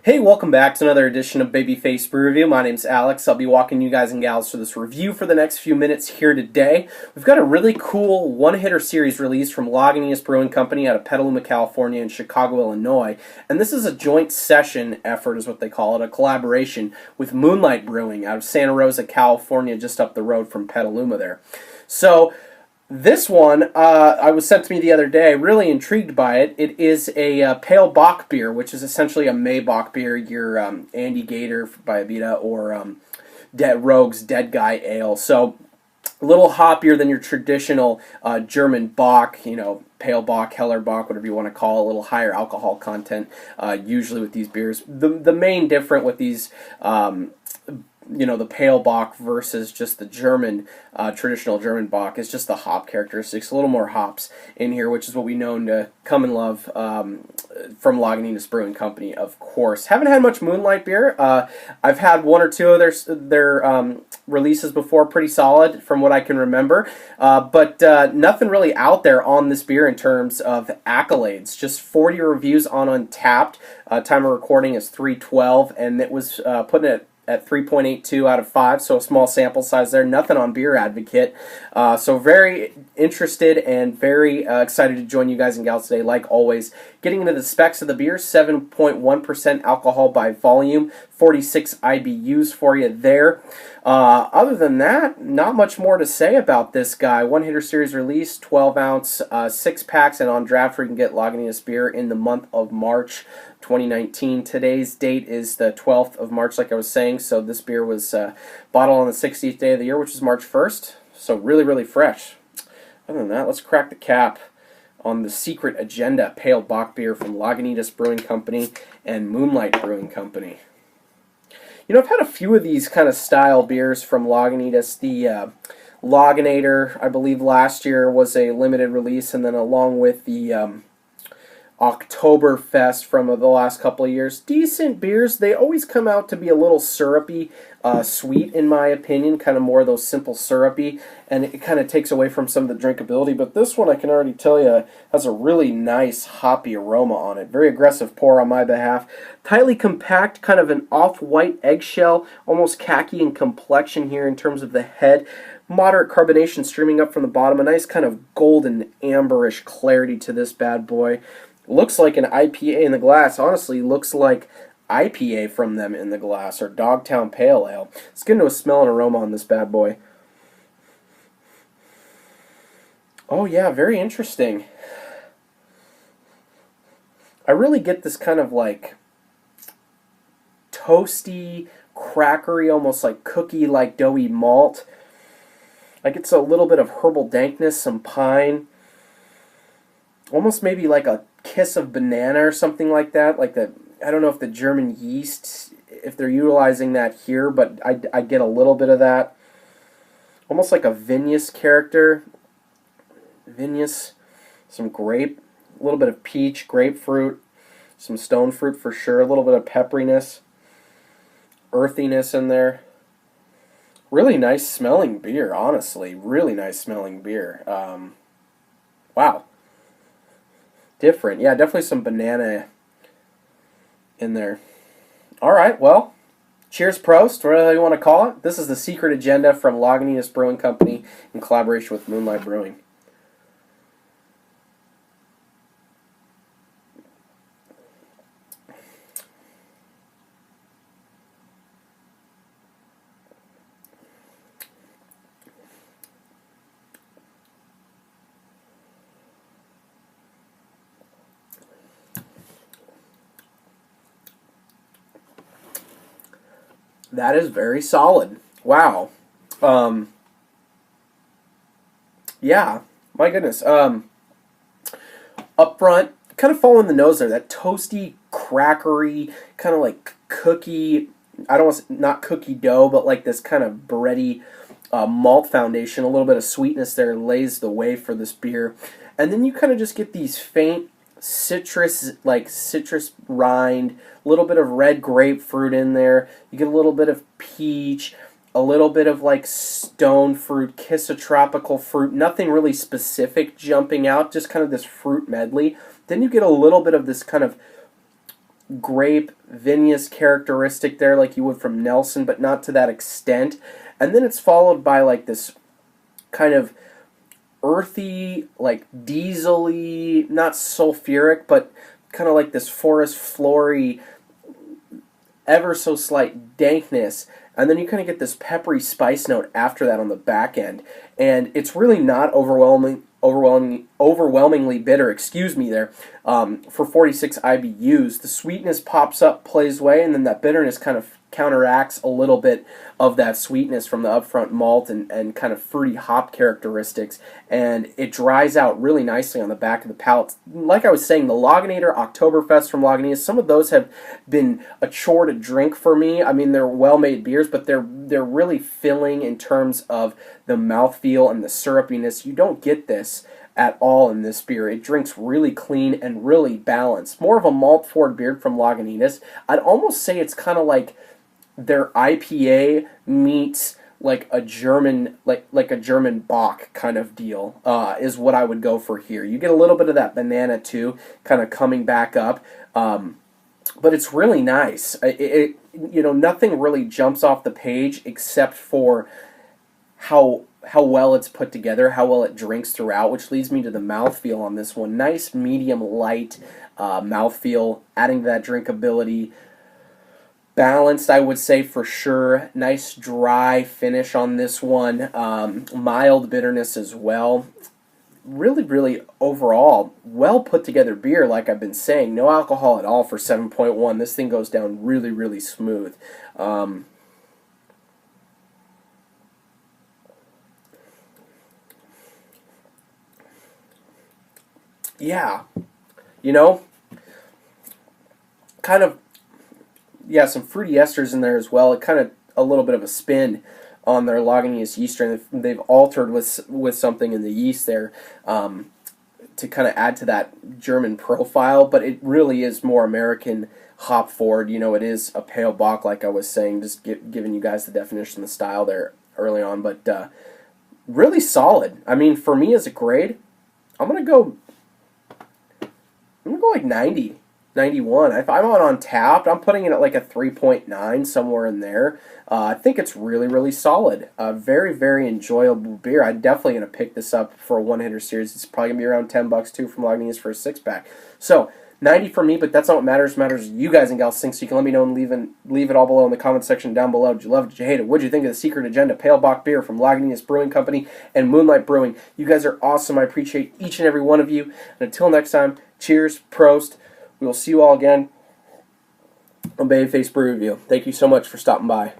Hey, welcome back to another edition of Babyface Brew Review. My name's Alex. I'll be walking you guys and gals through this review for the next few minutes here today. We've got a really cool one-hitter series release from Lagunitas Brewing Company out of Petaluma, California and Chicago, Illinois. And this is a joint session effort is what they call it, a collaboration with Moonlight Brewing out of Santa Rosa, California, just up the road from Petaluma there. So this one, I was sent to me the other day, really intrigued by it. It is a pale Bock beer, which is essentially a May Bock beer, your Andy Gator by Abita, or Rogue's Dead Guy Ale. So a little hoppier than your traditional German Bock, pale Bock, Heller Bock, whatever you want to call it, a little higher alcohol content usually with these beers. The main difference with these the pale Bock versus just the German, traditional German Bock is just the hop characteristics. A little more hops in here, which is what we know to come and love from Lagunitas Brewing Company, of course. Haven't had much Moonlight beer. I've had one or two of their releases before, pretty solid from what I can remember. But nothing really out there on this beer in terms of accolades. Just 40 reviews on Untapped. Time of recording is 3/12, and it was putting it at 3.82 out of 5, so a small sample size there. Nothing on Beer Advocate. So very interested and very excited to join you guys and gals today, like always. Getting into the specs of the beer, 7.1% alcohol by volume, 46 IBUs for you there. Other than that, not much more to say about this guy. One hitter series release, 12-ounce, 6-packs, and on draft where you can get Lagunitas beer in the month of March 2019. Today's date is the 12th of March, like I was saying, so this beer was bottled on the 60th day of the year, which is March 1st, so really, really fresh. Other than that, let's crack the cap on the Secret Agenda Pale Bock beer from Lagunitas Brewing Company and Moonlight Brewing Company. I've had a few of these kind of style beers from Lagunitas. The Laginator, I believe last year, was a limited release, and then along with the Oktoberfest from the last couple of years. Decent beers. They always come out to be a little syrupy, sweet in my opinion, kind of more of those simple syrupy, and it kind of takes away from some of the drinkability. But this one, I can already tell you, has a really nice hoppy aroma on it. Very aggressive pour on my behalf. Tightly compact, kind of an off-white eggshell, almost khaki in complexion here in terms of the head. Moderate carbonation streaming up from the bottom. A nice kind of golden amberish clarity to this bad boy. Looks like an IPA in the glass. Honestly, looks like IPA from them in the glass, or Dogtown Pale Ale. Let's get into a smell and aroma on this bad boy. Oh yeah, very interesting. I really get this kind of like toasty, crackery, almost like cookie-like doughy malt. Like it's a little bit of herbal dankness, some pine. Almost maybe like a kiss of banana or something like that. Like the, I don't know if the German yeast, if they're utilizing that here, but I get a little bit of that. Almost like a vinous character. Vinous, some grape, a little bit of peach, grapefruit, some stone fruit for sure, a little bit of pepperiness, earthiness in there. Really nice smelling beer, honestly. Really nice smelling beer. Wow. Different. Yeah, definitely some banana in there. All right, well, cheers, Prost, whatever you want to call it. This is the Secret Agenda from Lagunitas Brewing Company in collaboration with Moonlight Brewing. That is very solid. Wow. Yeah, my goodness. Up front, kind of following the nose there, that toasty, crackery, kind of like cookie, I don't want to say, not cookie dough, but like this kind of bready malt foundation. A little bit of sweetness there lays the way for this beer. And then you kind of just get these faint citrus rind, a little bit of red grapefruit in there. You get a little bit of peach, a little bit of like stone fruit, kiss of tropical fruit. Nothing really specific jumping out, just kind of this fruit medley. Then you get a little bit of this kind of grape, vinous characteristic there like you would from Nelson, but not to that extent. And then it's followed by like this kind of earthy, like diesel-y, not sulfuric, but kind of like this forest flory, ever so slight dankness, and then you kind of get this peppery spice note after that on the back end, and it's really not overwhelmingly bitter. Excuse me there. For 46 IBUs, the sweetness pops up, plays away, and then that bitterness kind of counteracts a little bit of that sweetness from the upfront malt and kind of fruity hop characteristics, and it dries out really nicely on the back of the palate. Like I was saying, the Lagunitas Oktoberfest from Lagunitas, some of those have been a chore to drink for me. I mean, they're well-made beers, but they're really filling in terms of the mouthfeel and the syrupiness. You don't get this at all in this beer. It drinks really clean and really balanced. More of a malt-forward beer from Lagunitas. I'd almost say it's kind of like their IPA meets like a German like a German Bock kind of deal is what I would go for here. You get a little bit of that banana too, kind of coming back up, but it's really nice. Nothing really jumps off the page except for how well it's put together, how well it drinks throughout, which leads me to the mouthfeel on this one. Nice medium light mouthfeel, adding to that drinkability. Balanced, I would say, for sure. Nice dry finish on this one. Mild bitterness as well. Really, really, overall, well put together beer, like I've been saying. No alcohol at all for 7.1. This thing goes down really, really smooth. Yeah. Kind of, yeah, some fruity esters in there as well. It kind of a little bit of a spin on their Lagunitas yeast strain. They've altered with something in the yeast there to kind of add to that German profile, but it really is more American hop forward. It is a pale Bock, like I was saying, just giving you guys the definition of the style there early on, but really solid. I mean, for me as a grade, I'm gonna go like 90. 91. If I'm on Untapped, I'm putting it at like a 3.9, somewhere in there. I think it's really, really solid. Very, very enjoyable beer. I'm definitely going to pick this up for a one-hitter series. It's probably going to be around $10 too from Lagunitas for a six-pack. So, 90 for me, but that's not what matters. What matters is you guys and gals think, so you can let me know and leave it all below in the comment section down below. Did you love it? Did you hate it? What did you think of the Secret Agenda Pale Bock beer from Lagunitas Brewing Company and Moonlight Brewing? You guys are awesome. I appreciate each and every one of you. And until next time, cheers, prost. We will see you all again on Babyface Brew Review. Thank you so much for stopping by.